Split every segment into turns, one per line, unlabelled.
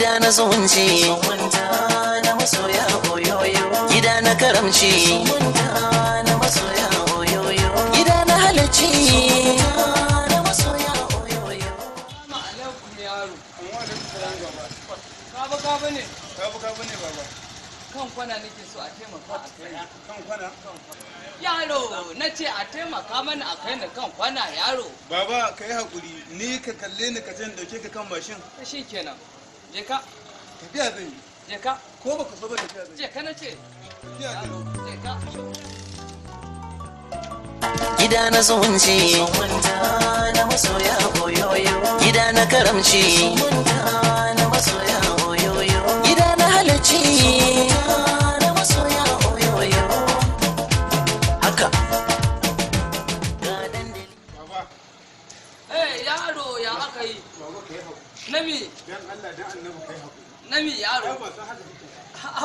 gida na zumunci, na masoya oyoyo, gida na karamci, na masoya oyoyo, gida na halacci, na masoya oyoyo.
Kaba ne?
Kaba ne baba.
Kan kwana nake so a taimaka a kai.
Kan kwana?
Yaro, na ce a taimaka mana a kai ni kan kwana yaro.
Baba, ka yi haƙuri, ni ka kalle ni ka jan dauke ka kan mashin.
Shi kenan. Je ka.
Tafiya zan yi.
Je ka.
Ko baka so ba tafiya zan yi.
Je ka na ce.
Tafiya zan yi.
Je ka.
Gida na zumunci, na masoya oyoyo, gida na karamci, na masoya oyoyo, gida na halacci, na masoya oyoyo. Haka.
Baba.
Yaro ya aka yi.
Baba ka yi haƙuri.
Nami.
Dan Allah dan annabi ka yi haƙuri.
Nami yaro.
Ba san haka kike.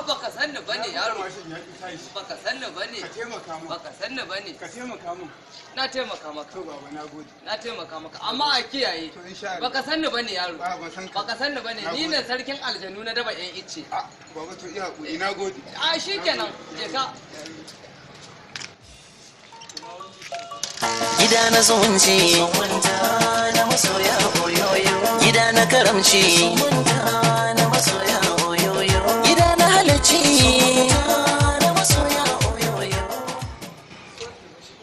Baka sanni bane yaro.
Mashin ya ki tashi.
Baka sanni bane.
Ka taimaka min.
Baka sanni bane.
Ka taimaka min.
Na taimaka maka.
To baba na gode.
Na taimaka maka amma a kiyaye.
To insha Allah.
Baka sanni bane yaro.
Ba ban san ka.
Baka sanni bane. Ni ne sarkin aljanu na daba yan icce.
Baba to iya haƙuri na gode.
Shikenan. Je ka.
Gida na zumunci, na masoya oyoyo, gida na karamci, na masoya oyoyo, gida na halacci.